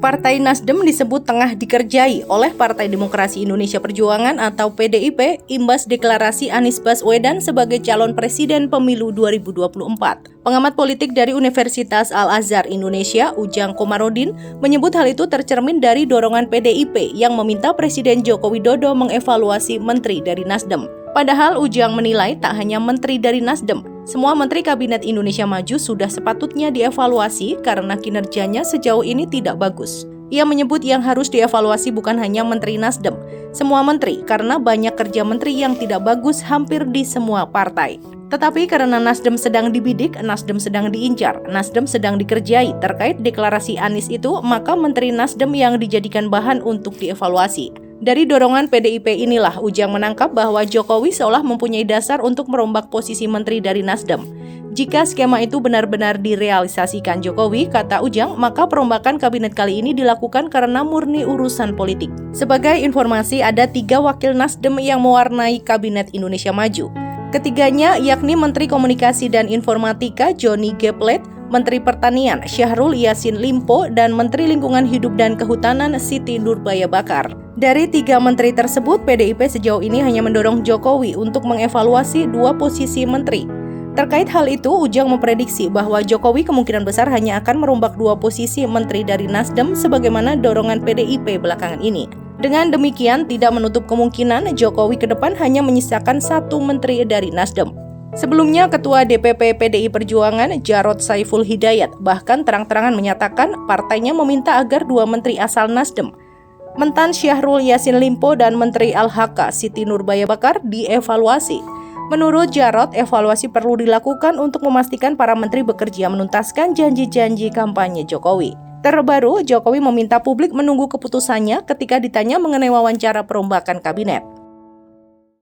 Partai Nasdem disebut tengah dikerjai oleh Partai Demokrasi Indonesia Perjuangan atau PDIP imbas deklarasi Anies Baswedan sebagai calon presiden pemilu 2024. Pengamat politik dari Universitas Al-Azhar Indonesia, Ujang Komarudin, menyebut hal itu tercermin dari dorongan PDIP yang meminta Presiden Joko Widodo mengevaluasi menteri dari Nasdem. Padahal Ujang menilai tak hanya menteri dari Nasdem, semua Menteri Kabinet Indonesia Maju sudah sepatutnya dievaluasi karena kinerjanya sejauh ini tidak bagus. Ia menyebut yang harus dievaluasi bukan hanya Menteri Nasdem, semua menteri karena banyak kerja menteri yang tidak bagus hampir di semua partai. Tetapi karena Nasdem sedang dibidik, Nasdem sedang diincar, Nasdem sedang dikerjai terkait deklarasi Anies itu, maka Menteri Nasdem yang dijadikan bahan untuk dievaluasi. Dari dorongan PDIP inilah Ujang menangkap bahwa Jokowi seolah mempunyai dasar untuk merombak posisi menteri dari Nasdem. Jika skema itu benar-benar direalisasikan Jokowi, kata Ujang, maka perombakan kabinet kali ini dilakukan karena murni urusan politik. Sebagai informasi, ada 3 wakil Nasdem yang mewarnai Kabinet Indonesia Maju. Ketiganya yakni Menteri Komunikasi dan Informatika Johnny G. Plate, Menteri Pertanian Syahrul Yassin Limpo, dan Menteri Lingkungan Hidup dan Kehutanan Siti Nurbaya Bakar. Dari 3 menteri tersebut, PDIP sejauh ini hanya mendorong Jokowi untuk mengevaluasi 2 posisi menteri. Terkait hal itu, Ujang memprediksi bahwa Jokowi kemungkinan besar hanya akan merombak 2 posisi menteri dari Nasdem sebagaimana dorongan PDIP belakangan ini. Dengan demikian, tidak menutup kemungkinan Jokowi ke depan hanya menyisakan 1 menteri dari Nasdem. Sebelumnya, Ketua DPP PDI Perjuangan Jarod Saiful Hidayat bahkan terang-terangan menyatakan partainya meminta agar 2 menteri asal Nasdem, Mentan Syahrul Yassin Limpo dan Menteri Al-Haq Siti Nurbaya Bakar, dievaluasi. Menurut Jarod, evaluasi perlu dilakukan untuk memastikan para menteri bekerja menuntaskan janji-janji kampanye Jokowi. Terbaru, Jokowi meminta publik menunggu keputusannya ketika ditanya mengenai wawancara perombakan kabinet.